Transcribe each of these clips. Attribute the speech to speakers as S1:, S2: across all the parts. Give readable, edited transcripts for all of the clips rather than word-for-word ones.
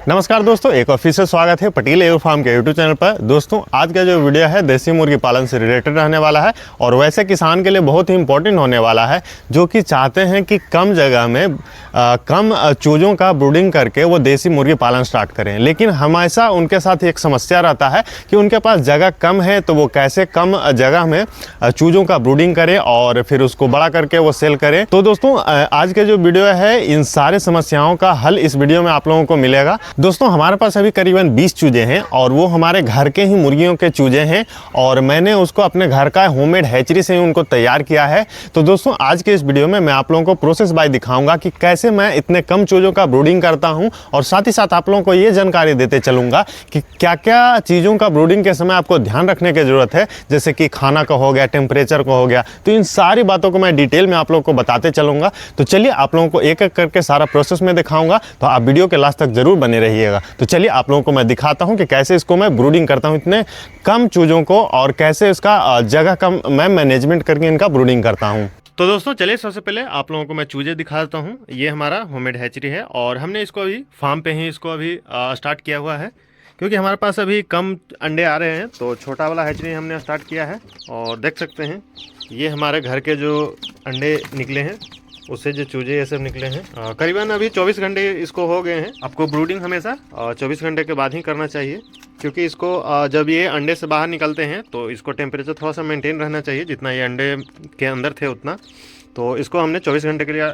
S1: नमस्कार दोस्तों, एक और फिर से स्वागत है पटेल एग्रो फार्म के यूट्यूब चैनल पर। दोस्तों आज का जो वीडियो है देसी मुर्गी पालन से रिलेटेड रहने वाला है और वैसे किसान के लिए बहुत ही इंपॉर्टेंट होने वाला है जो कि चाहते हैं कि कम जगह में कम चूज़ों का ब्रूडिंग करके वो देसी मुर्गी पालन स्टार्ट करें। लेकिन हमेशा उनके साथ एक समस्या रहता है कि उनके पास जगह कम है, तो वो कैसे कम जगह में चूज़ों का ब्रूडिंग करें और फिर उसको बड़ा करके वो सेल करें। तो दोस्तों आज के जो वीडियो है इन सारे समस्याओं का हल इस वीडियो में आप लोगों को मिलेगा। दोस्तों हमारे पास अभी करीबन 20 चूजे हैं और वो हमारे घर के ही मुर्गियों के चूजे हैं और मैंने उसको अपने घर का होममेड हैचरी से ही उनको तैयार किया है। तो दोस्तों आज के इस वीडियो में मैं आप लोगों को प्रोसेस बाय दिखाऊंगा कि कैसे मैं इतने कम चूजों का ब्रूडिंग करता हूं और साथ ही साथ आप लोगों को ये जानकारी देते चलूंगा कि क्या क्या चीज़ों का ब्रूडिंग के समय आपको ध्यान रखने की ज़रूरत है, जैसे कि खाना का हो गया, टेम्परेचर का हो गया। तो इन सारी बातों को मैं डिटेल में आप लोगों को बताते चलूंगा। तो चलिए आप लोगों को एक एक करके सारा प्रोसेस में दिखाऊंगा, तो आप वीडियो के लास्ट तक जरूर बने रहिएगा। तो चलिए आप लोगों को मैं दिखाता हूं कि कैसे इसको मैं ब्रूडिंग करता हूं इतने कम चूजों को और कैसे इसका जगह का मैं मैनेजमेंट करके इनका ब्रूडिंग करता हूं। तो दोस्तों चलिए सबसे पहले आप लोगों को मैं चूजे दिखा देता हूं। ये हमारा होममेड हैचरी है और हमने इसको अभी फार्म पे ही इसको अभी स्टार्ट किया हुआ है क्योंकि हमारे पास अभी कम अंडे आ रहे हैं, तो छोटा वाला हैचरी हमने स्टार्ट किया है। और देख सकते हैं ये हमारे घर के जो अंडे निकले हैं उससे जो चूजे ये सब निकले हैं। करीबन अभी 24 घंटे इसको हो गए हैं। आपको ब्रूडिंग हमेशा 24 घंटे के बाद ही करना चाहिए क्योंकि इसको जब ये अंडे से बाहर निकलते हैं तो इसको टेम्परेचर थोड़ा सा मेंटेन रहना चाहिए, जितना ये अंडे के अंदर थे उतना। तो इसको हमने 24 घंटे के लिए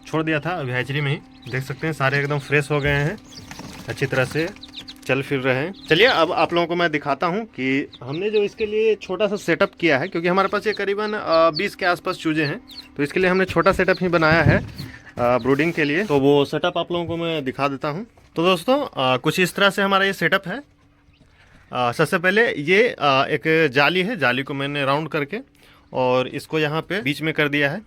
S1: छोड़ दिया था अभी हैचरी में ही। देख सकते हैं सारे एकदम फ्रेश हो गए हैं, अच्छी तरह से चल फिर रहे हैं। चलिए अब आप लोगों को मैं दिखाता हूं कि हमने जो इसके लिए छोटा सा सेटअप किया है, क्योंकि हमारे पास ये करीबन 20 के आसपास चूजे हैं, तो इसके लिए हमने छोटा सेटअप ही बनाया है ब्रूडिंग के लिए। तो वो सेटअप आप लोगों को मैं दिखा देता हूं। तो दोस्तों कुछ इस तरह से हमारा ये सेटअप है। सबसे पहले ये एक जाली है, जाली को मैंने राउंड करके और इसको यहाँ पे बीच में कर दिया है।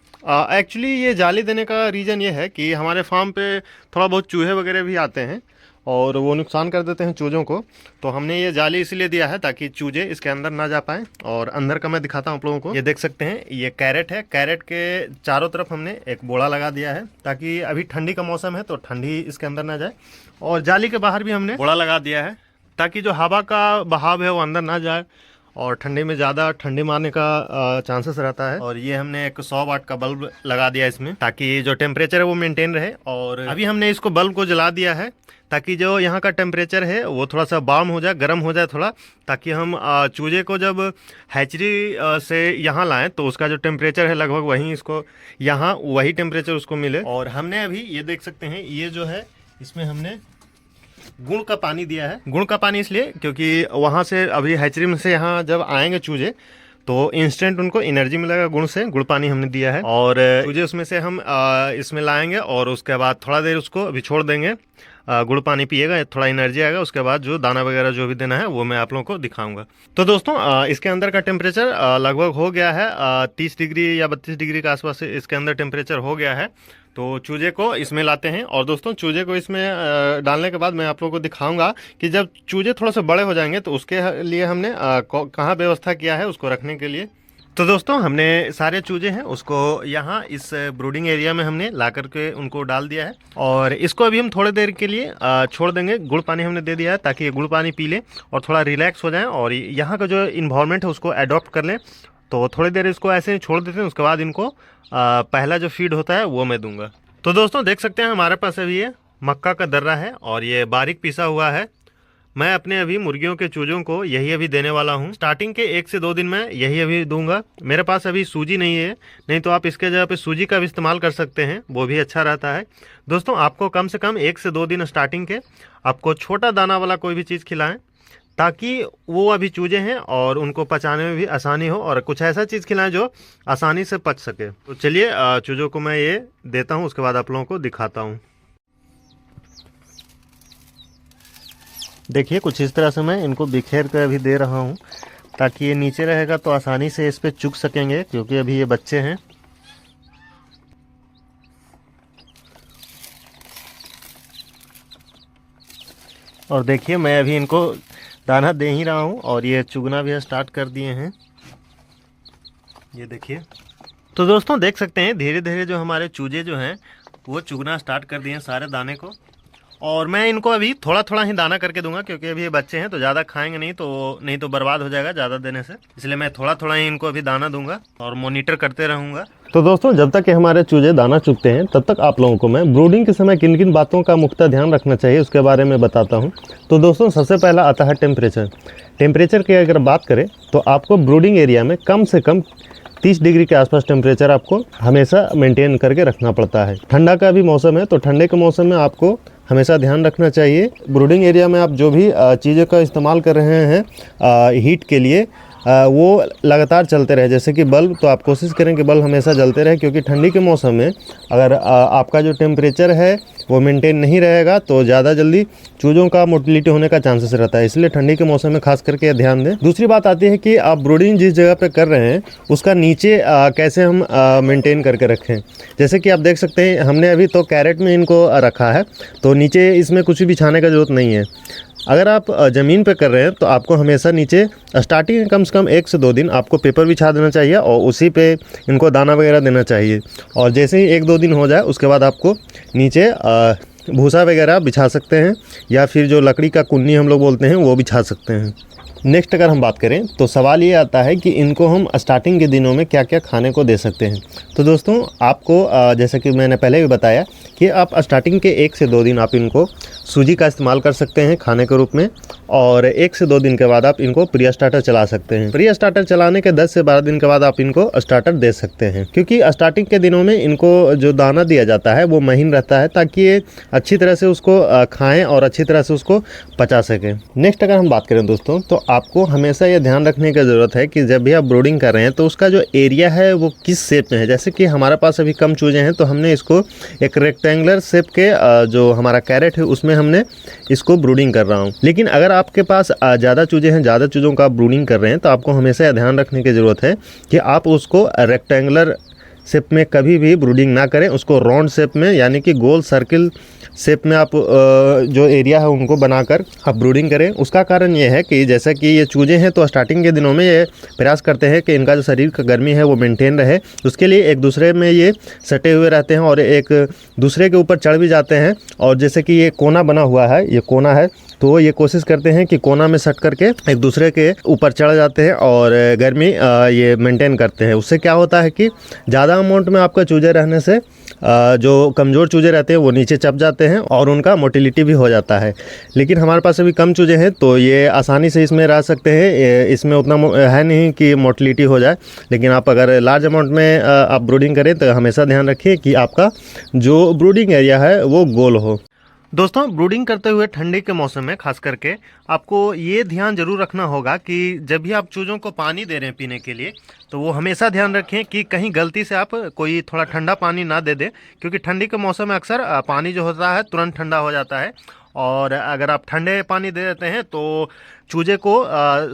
S1: एक्चुअली ये जाली देने का रीज़न ये है कि हमारे फार्म पे थोड़ा बहुत चूहे वगैरह भी आते हैं और वो नुकसान कर देते हैं चूज़ों को, तो हमने ये जाली इसलिए दिया है ताकि चूजे इसके अंदर ना जा पाएँ। और अंदर का मैं दिखाता हूँ आप लोगों को। ये देख सकते हैं ये कैरेट है, कैरेट के चारों तरफ हमने एक बोड़ा लगा दिया है ताकि अभी ठंडी का मौसम है तो ठंडी इसके अंदर ना जाए। और जाली के बाहर भी हमने बोड़ा लगा दिया है ताकि जो हवा का बहाव है वो अंदर ना जाए और ठंडी में ज़्यादा ठंडी मारने का चांसेस रहता है। और ये हमने एक 100 वाट का बल्ब लगा दिया इसमें ताकि जो टेम्परेचर है वो मेंटेन रहे। और अभी हमने इसको बल्ब को जला दिया है ताकि जो यहाँ का टेम्परेचर है वो थोड़ा सा वार्म हो जाए, गर्म हो जाए थोड़ा, ताकि हम चूजे को जब हैचरी से यहाँ लाएं तो उसका जो टेम्परेचर है लगभग वहीं इसको यहाँ वही टेम्परेचर उसको मिले। और हमने अभी ये देख सकते हैं ये जो है इसमें हमने गुड़ का पानी दिया है। गुड़ का पानी इसलिए क्योंकि वहाँ से अभी हैचरी में से यहाँ जब आएंगे चूजे तो इंस्टेंट उनको एनर्जी मिलेगा गुड़ से। गुड़ पानी हमने दिया है और चूजे उसमें से हम इसमें लाएंगे और उसके बाद थोड़ा देर उसको अभी छोड़ देंगे, गुड़ पानी पिएगा, थोड़ा एनर्जी आएगा, उसके बाद जो दाना वगैरह जो भी देना है वो मैं आप लोगों को दिखाऊंगा। तो दोस्तों इसके अंदर का टेम्परेचर लगभग हो गया है 30 डिग्री या 32 डिग्री के आसपास इसके अंदर टेम्परेचर हो गया है। तो चूजे को इसमें लाते हैं और दोस्तों चूजे को इसमें डालने के बाद मैं आप लोगों को दिखाऊंगा कि जब चूजे थोड़ा सा बड़े हो जाएंगे तो उसके लिए हमने कहाँ व्यवस्था किया है उसको रखने के लिए। तो दोस्तों हमने सारे चूजे हैं उसको यहाँ इस ब्रूडिंग एरिया में हमने ला करके उनको डाल दिया है और इसको अभी हम थोड़ी देर के लिए छोड़ देंगे। गुड़ पानी हमने दे दिया है ताकि ये गुड़ पानी पी ले और थोड़ा रिलैक्स हो जाए और यहाँ का जो इन्वायरमेंट है उसको अडॉप्ट कर लें। तो थोड़ी देर इसको ऐसे ही छोड़ देते हैं, उसके बाद इनको पहला जो फीड होता है वो मैं दूंगा। तो दोस्तों देख सकते हैं हमारे पास अभी ये मक्का का दर्रा है और ये बारीक पिसा हुआ है। मैं अपने अभी मुर्गियों के चूजों को यही अभी देने वाला हूँ। स्टार्टिंग के 1 से 2 दिन में यही अभी दूंगा। मेरे पास अभी सूजी नहीं है, नहीं तो आप इसके जगह पे सूजी का भी इस्तेमाल कर सकते हैं, वो भी अच्छा रहता है। दोस्तों आपको कम से कम 1 से 2 दिन स्टार्टिंग के आपको छोटा दाना वाला कोई भी चीज़ खिलाएं ताकि वो अभी चूजे हैं और उनको पचाने में भी आसानी हो, और कुछ ऐसा चीज़ खिलाएं जो आसानी से पच सके। तो चलिए चूजों को मैं ये देता हूँ, उसके बाद आप लोगों को दिखाता हूँ। देखिए कुछ इस तरह से मैं इनको बिखेर कर अभी दे रहा हूँ ताकि ये नीचे रहेगा तो आसानी से इस पर चुग सकेंगे क्योंकि अभी ये बच्चे हैं। और देखिए मैं अभी इनको दाना दे ही रहा हूँ और ये चुगना भी स्टार्ट कर दिए हैं, ये देखिए। तो दोस्तों देख सकते हैं धीरे धीरे जो हमारे चूजे जो हैं वो चुगना स्टार्ट कर दिए हैं सारे दाने को। और मैं इनको अभी थोड़ा थोड़ा ही दाना करके दूंगा, क्योंकि अभी ये बच्चे हैं तो ज़्यादा खाएंगे नहीं तो बर्बाद हो जाएगा ज़्यादा देने से। इसलिए मैं थोड़ा थोड़ा ही इनको अभी दाना दूंगा और मॉनिटर करते रहूँगा। तो दोस्तों, जब तक कि हमारे चूजे दाना चुगते हैं तब तक आप लोगों को मैं ब्रूडिंग के समय किन किन बातों का मुख्यतः ध्यान रखना चाहिए उसके बारे में बताता हूं। तो दोस्तों, सबसे पहला आता है टेम्परेचर की अगर बात करें तो आपको ब्रूडिंग एरिया में कम से कम 30 डिग्री के आसपास टेम्परेचर आपको हमेशा मेंटेन करके रखना पड़ता है। ठंडा का भी मौसम है तो ठंडे के मौसम में आपको हमेशा ध्यान रखना चाहिए। ब्रूडिंग एरिया में आप जो भी चीज़ों का इस्तेमाल कर रहे हैं हीट के लिए, वो लगातार चलते रहे। जैसे कि बल्ब, तो आप कोशिश करें कि बल्ब हमेशा जलते रहे, क्योंकि ठंडी के मौसम में अगर आपका जो टेम्परेचर है वो मेंटेन नहीं रहेगा तो ज़्यादा जल्दी चूज़ों का मोटिलिटी होने का चांसेस रहता है। इसलिए ठंडी के मौसम में खास करके ध्यान दें। दूसरी बात आती है कि आप ब्रूडिंग जिस जगह पे कर रहे हैं उसका नीचे कैसे हम मेंटेन करके रखें। जैसे कि आप देख सकते हैं, हमने अभी तो कैरेट में इनको रखा है, तो नीचे इसमें कुछ भी बिछाने का ज़रूरत नहीं है। अगर आप ज़मीन पे कर रहे हैं तो आपको हमेशा नीचे स्टार्टिंग में कम से कम 1 से 2 दिन आपको पेपर बिछा देना चाहिए और उसी पे इनको दाना वगैरह देना चाहिए। और जैसे ही 1-2 दिन हो जाए उसके बाद आपको नीचे भूसा वगैरह बिछा सकते हैं, या फिर जो लकड़ी का कुन्नी हम लोग बोलते हैं वो बिछा सकते हैं। नेक्स्ट अगर हम बात करें तो सवाल ये आता है कि इनको हम स्टार्टिंग के दिनों में क्या क्या खाने को दे सकते हैं। तो दोस्तों, आपको जैसा कि मैंने पहले भी बताया कि आप स्टार्टिंग के 1 से 2 दिन आप इनको सूजी का इस्तेमाल कर सकते हैं खाने के रूप में, और 1 से 2 दिन के बाद आप इनको प्री स्टार्टर चला सकते हैं। प्री स्टार्टर चलाने के 10 से 12 दिन के बाद आप इनको स्टार्टर दे सकते हैं, क्योंकि स्टार्टिंग के दिनों में इनको जो दाना दिया जाता है वो महीन रहता है, ताकि ये अच्छी तरह से उसको खाएँ और अच्छी तरह से उसको पचा सकें। नेक्स्ट अगर हम बात करें दोस्तों, तो आपको हमेशा ये ध्यान रखने की ज़रूरत है कि जब भी आप ब्रूडिंग कर रहे हैं तो उसका जो एरिया है वो किस शेप में है। जैसे कि हमारे पास अभी कम चूजे हैं तो हमने इसको एक रेक्टेंगुलर शेप के जो हमारा कैरेट है उसमें हमने इसको ब्रूडिंग कर रहा हूँ। लेकिन अगर आपके पास ज़्यादा चूजे हैं, ज़्यादा चूज़ों का आप ब्रूडिंग कर रहे हैं, तो आपको हमेशा यह ध्यान रखने की ज़रूरत है कि आप उसको रेक्टेंगुलर शेप में कभी भी ब्रूडिंग ना करें। उसको राउंड शेप में, यानी कि गोल सर्किल शेप में आप जो एरिया है उनको बनाकर आप ब्रूडिंग करें। उसका कारण ये है कि जैसा कि ये चूजे हैं तो स्टार्टिंग के दिनों में ये प्रयास करते हैं कि इनका जो शरीर का गर्मी है वो मेंटेन रहे। उसके लिए एक दूसरे में ये सटे हुए रहते हैं और एक दूसरे के ऊपर चढ़ भी जाते हैं। और जैसे कि ये कोना बना हुआ है, ये कोना है, तो ये कोशिश करते हैं कि कोना में सट करके एक दूसरे के ऊपर चढ़ जाते हैं और गर्मी ये मेंटेन करते हैं। उससे क्या होता है कि ज़्यादा अमाउंट में आपका चूजे रहने से जो कमज़ोर चूजे रहते हैं वो नीचे चप जाते हैं और उनका मोटिलिटी भी हो जाता है। लेकिन हमारे पास अभी कम चूजे हैं तो ये आसानी से इसमें रह सकते हैं। इसमें उतना है नहीं कि मोटिलिटी हो जाए। लेकिन आप अगर लार्ज अमाउंट में आप ब्रूडिंग करें तो हमेशा ध्यान रखिए कि आपका जो ब्रूडिंग एरिया है वो गोल हो। दोस्तों, ब्रूडिंग करते हुए ठंडी के मौसम में खास करके आपको ये ध्यान जरूर रखना होगा कि जब भी आप चूज़ों को पानी दे रहे हैं पीने के लिए, तो वो हमेशा ध्यान रखें कि कहीं गलती से आप कोई थोड़ा ठंडा पानी ना दे दें, क्योंकि ठंडी के मौसम में अक्सर पानी जो होता है तुरंत ठंडा हो जाता है। और अगर आप ठंडे पानी दे देते हैं तो चूजे को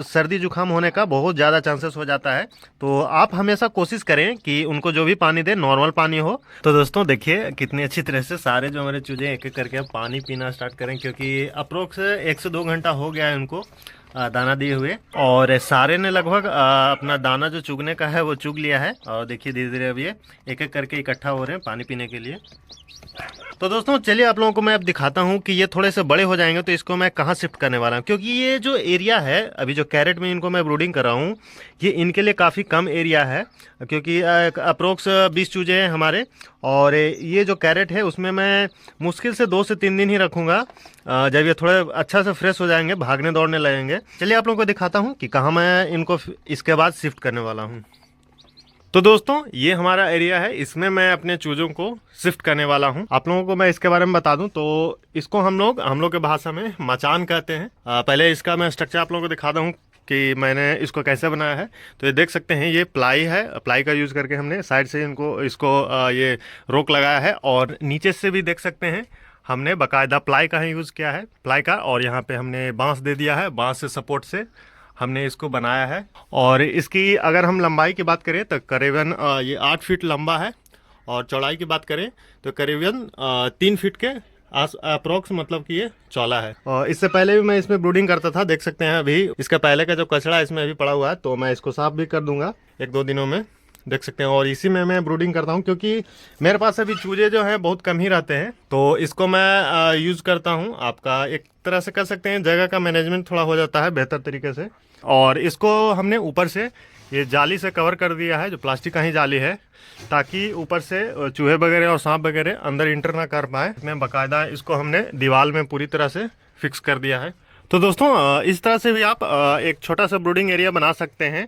S1: सर्दी जुकाम होने का बहुत ज़्यादा चांसेस हो जाता है। तो आप हमेशा कोशिश करें कि उनको जो भी पानी दें नॉर्मल पानी हो। तो दोस्तों, देखिए कितनी अच्छी तरह से सारे जो हमारे चूजे एक एक करके पानी पीना स्टार्ट करें, क्योंकि अप्रोक्स 1 से 2 घंटा हो गया है उनको दाना दिए हुए, और सारे ने लगभग अपना दाना जो चुगने का है वो चुग लिया है। और देखिए धीरे धीरे अब ये एक एक करके इकट्ठा हो रहे हैं पानी पीने के लिए। तो दोस्तों, चलिए आप लोगों को मैं अब दिखाता हूँ कि ये थोड़े से बड़े हो जाएंगे तो इसको मैं कहाँ शिफ्ट करने वाला हूँ, क्योंकि ये जो एरिया है अभी जो कैरेट में इनको मैं ब्रूडिंग कर रहा हूँ ये इनके लिए काफ़ी कम एरिया है, क्योंकि अप्रोक्स 20 चूजे हैं हमारे। और ये जो कैरेट है उसमें मैं मुश्किल से 2 से 3 दिन ही रखूँगा। जब ये थोड़े अच्छा से फ्रेश हो जाएंगे, भागने दौड़ने लगेंगे। चलिए आप लोगों को दिखाता हूँ कि कहाँ मैं इनको इसके बाद शिफ्ट करने वाला हूँ। तो दोस्तों, ये हमारा एरिया है, इसमें मैं अपने चूजों को शिफ्ट करने वाला हूँ। आप लोगों को मैं इसके बारे में बता दूं तो इसको हम लोग के भाषा में मचान कहते हैं। पहले इसका मैं स्ट्रक्चर आप लोगों को दिखा दूं कि मैंने इसको कैसे बनाया है। तो ये देख सकते हैं, ये प्लाई है। प्लाई का यूज़ करके हमने साइड से इसको ये रोक लगाया है, और नीचे से भी देख सकते हैं हमने बाकायदा प्लाई का ही यूज़ किया है, प्लाई का। और यहाँ पे हमने बांस दे दिया है, बांस से सपोर्ट से हमने इसको बनाया है। और इसकी अगर हम लंबाई की बात करें तो करीबन ये 8 फीट लंबा है, और चौड़ाई की बात करें तो करीबन 3 फीट के अप्रोक्स, मतलब कि ये चौड़ा है। और इससे पहले भी मैं इसमें ब्रूडिंग करता था, देख सकते हैं। अभी इसका पहले का जो कचरा इसमें अभी पड़ा हुआ है, तो मैं इसको साफ भी कर दूंगा 1-2 दिनों में। देख सकते हैं। और इसी में मैं ब्रूडिंग करता हूँ, क्योंकि मेरे पास अभी चूजे जो हैं बहुत कम ही रहते हैं, तो इसको मैं यूज़ करता हूँ। आपका एक तरह से कर सकते हैं, जगह का मैनेजमेंट थोड़ा हो जाता है बेहतर तरीके से। और इसको हमने ऊपर से ये जाली से कवर कर दिया है, जो प्लास्टिक का ही जाली है, ताकि ऊपर से चूहे वगैरह और सांप वगैरह अंदर इंटर ना कर पाए। इसमें बाकायदा इसको हमने दीवार में पूरी तरह से फिक्स कर दिया है। तो दोस्तों इस तरह से भी आप एक छोटा सा ब्रूडिंग एरिया बना सकते हैं।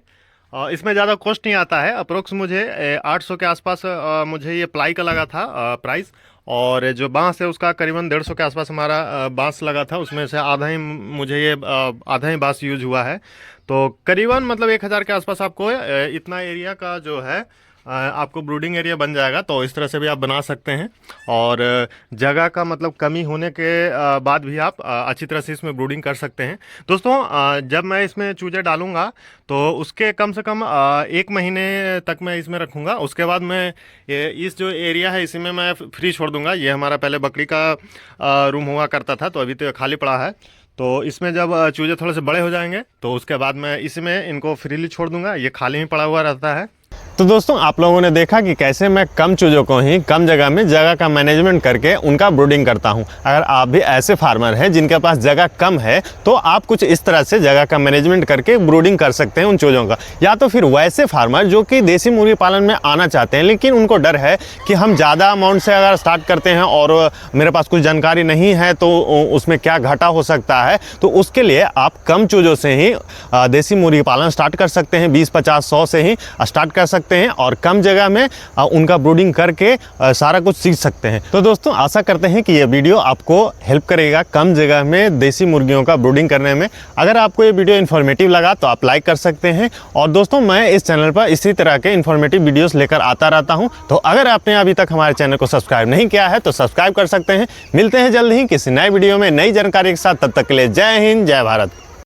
S1: इसमें ज़्यादा कॉस्ट नहीं आता है। अप्रोक्स मुझे 800 के आसपास मुझे ये प्लाई का लगा था प्राइस। और जो बांस है उसका करीबन 150 के आसपास हमारा बांस लगा था। उसमें से आधा ही मुझे ये आधा ही बांस यूज हुआ है। तो करीबन मतलब 1000 के आसपास आपको इतना एरिया का जो है आपको ब्रूडिंग एरिया बन जाएगा। तो इस तरह से भी आप बना सकते हैं। और जगह का मतलब कमी होने के बाद भी आप अच्छी तरह से इसमें ब्रूडिंग कर सकते हैं। दोस्तों जब मैं इसमें चूजे डालूंगा तो उसके कम से कम 1 महीने तक मैं इसमें रखूंगा। उसके बाद मैं इस जो एरिया है इसी में मैं फ्री छोड़ दूंगा। ये हमारा पहले बकरी का रूम हुआ करता था, तो अभी तो खाली पड़ा है। तो इसमें जब चूजे थोड़े से बड़े हो जाएंगे तो उसके बाद मैं इसमें इनको फ्रीली छोड़ दूंगा। ये खाली ही पड़ा हुआ रहता है। तो दोस्तों आप लोगों ने देखा कि कैसे मैं कम चूजों को ही कम जगह में जगह का मैनेजमेंट करके उनका ब्रूडिंग करता हूं। अगर आप भी ऐसे फार्मर हैं जिनके पास जगह कम है, तो आप कुछ इस तरह से जगह का मैनेजमेंट करके ब्रूडिंग कर सकते हैं उन चूजों का। या तो फिर वैसे फार्मर जो कि देसी मुर्गी पालन में आना चाहते हैं, लेकिन उनको डर है कि हम ज़्यादा अमाउंट से अगर स्टार्ट करते हैं और मेरे पास कुछ जानकारी नहीं है तो उसमें क्या घाटा हो सकता है, तो उसके लिए आप कम चूजों से ही देसी मुर्गी पालन स्टार्ट कर सकते हैं। 20, 50, 100 से ही स्टार्ट कर सकते हैं और कम जगह में उनका ब्रूडिंग करके सारा कुछ सीख सकते हैं। तो दोस्तों आशा करते हैं कि ये वीडियो आपको हेल्प करेगा कम जगह में देसी मुर्गियों का ब्रूडिंग करने में। अगर आपको ये वीडियो इन्फॉर्मेटिव लगा तो आप लाइक कर सकते हैं। और दोस्तों मैं इस चैनल पर इसी तरह के इन्फॉर्मेटिव वीडियोस लेकर आता रहता हूं। तो अगर आपने अभी तक हमारे चैनल को सब्सक्राइब नहीं किया है तो सब्सक्राइब कर सकते हैं। मिलते हैं जल्द ही किसी नए वीडियो में नई जानकारी के साथ। तब तक के लिए जय हिंद, जय भारत।